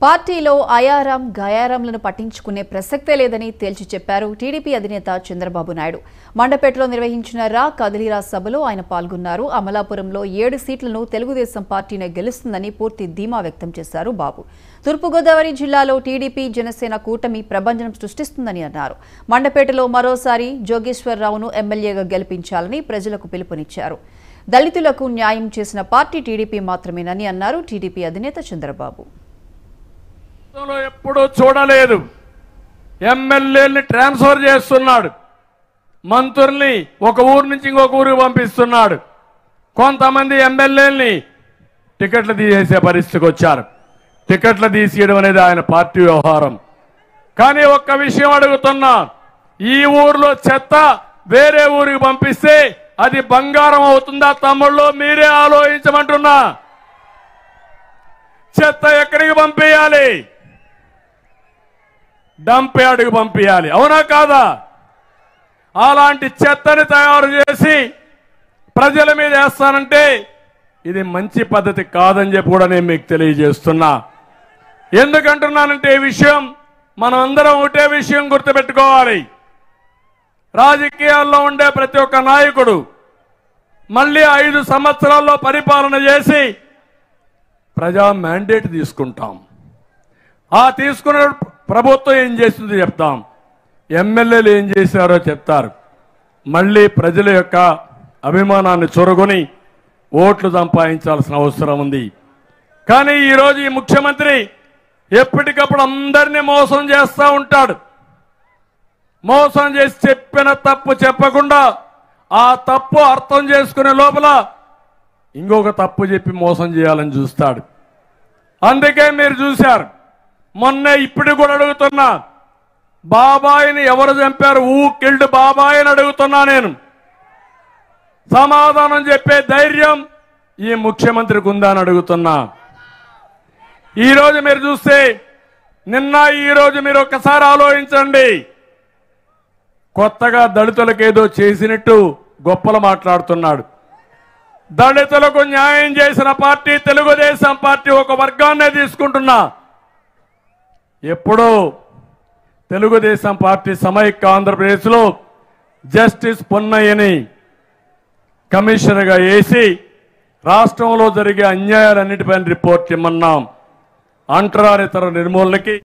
పార్టీలో అయారాం గయారాంలను పట్టించుకునే ప్రసక్తే లేదని తేల్చి చెప్పారు టీడీపీ అధినేత చంద్రబాబు నాయుడు. మండపేటలో నిర్వహించిన రా కదిలిరా సభలో ఆయన పాల్గొన్నారు. అమలాపురంలో 7 సీట్లను తెలుగుదేశం పార్టీనే గెలుస్తుందని పూర్తి ధీమా వ్యక్తం చేశారు బాబు. తూర్పుగోదావరి జిల్లాలో టీడీపీ జనసేన కూటమి ప్రభంజనం సృష్టిస్తుందని అన్నారు. మండపేటలో మరోసారి జోగేశ్వరరావును ఎమ్మెల్యేగా గెలిపించాలని ప్రజలకు పిలుపునిచ్చారు. దళితులకు న్యాయం చేసిన పార్టీ టీడీపీ మాత్రమేనని అన్నారు టీడీపీ అధినేత చంద్రబాబు. ఎప్పుడూ చూడలేదు. ఎమ్మెల్యేని ట్రాన్స్ఫర్ చేస్తున్నాడు, మంత్రుల్ని ఒక ఊరు నుంచి ఇంకొక ఊరికి పంపిస్తున్నాడు, కొంతమంది ఎమ్మెల్యేలని టికెట్లు తీసేసే పరిస్థితికి వచ్చారు. టికెట్లు తీసేయడం అనేది ఆయన పార్టీ వ్యవహారం. కానీ ఒక్క విషయం అడుగుతున్నా, ఈ ఊర్లో చెత్త వేరే ఊరికి పంపిస్తే అది బంగారం అవుతుందా తమ్ముళ్ళు? మీరే ఆలోచించమంటున్నా. చెత్త ఎక్కడికి పంపించాలి? డంప్ యార్డుకి పంపించాలి, అవునా కాదా? అలాంటి చెత్తని తయారు చేసి ప్రజల మీద వేస్తానంటే ఇది మంచి పద్ధతి కాదని చెప్పి కూడా నేను మీకు తెలియజేస్తున్నా. ఎందుకంటున్నానంటే ఈ విషయం మనం అందరం ఒకటే విషయం గుర్తుపెట్టుకోవాలి. రాజకీయాల్లో ఉండే ప్రతి ఒక్క నాయకుడు మళ్ళీ 5 సంవత్సరాల్లో పరిపాలన చేసి ప్రజా మ్యాండేట్ తీసుకుంటాం. ఆ తీసుకున్న ప్రభుత్వం ఏం చేస్తుందో చెప్తాం, ఎమ్మెల్యేలు ఏం చేశారో చెప్తారు. మళ్ళీ ప్రజల యొక్క అభిమానాన్ని చొరగొని ఓట్లు సంపాదించాల్సిన అవసరం ఉంది. కానీ ఈరోజు ఈ ముఖ్యమంత్రి ఎప్పటికప్పుడు అందరినీ మోసం చేస్తూ ఉంటాడు. మోసం చేసి చెప్పిన తప్పు చెప్పకుండా ఆ తప్పు అర్థం చేసుకునే లోపల ఇంకొక తప్పు చెప్పి మోసం చేయాలని చూస్తాడు. అందుకే మీరు చూశారు, మొన్న ఇప్పుడు కూడా అడుగుతున్నా, బాబాయిని ఎవరు చంపారు? ఊ కిల్డ్ బాబాయిని అడుగుతున్నా. నేను సమాధానం చెప్పే ధైర్యం ఈ ముఖ్యమంత్రికి ఉందా అని అడుగుతున్నా. ఈరోజు మీరు చూస్తే, నిన్న ఈరోజు మీరు ఒక్కసారి ఆలోచించండి, కొత్తగా దళితులకు ఏదో చేసినట్టు గొప్పలు మాట్లాడుతున్నాడు. దళితులకు న్యాయం చేసిన పార్టీ తెలుగుదేశం పార్టీ. ఒక వర్గాన్నే తీసుకుంటున్నా. ఎప్పుడో తెలుగుదేశం పార్టీ సమైక్య ఆంధ్రప్రదేశ్లో జస్టిస్ పొన్నయ్యని కమిషనర్గా వేసి రాష్ట్రంలో జరిగే అన్యాయాలన్నిటిపైన రిపోర్ట్ ఇమ్మన్నాం. అంటరానితర నిర్మూలనకి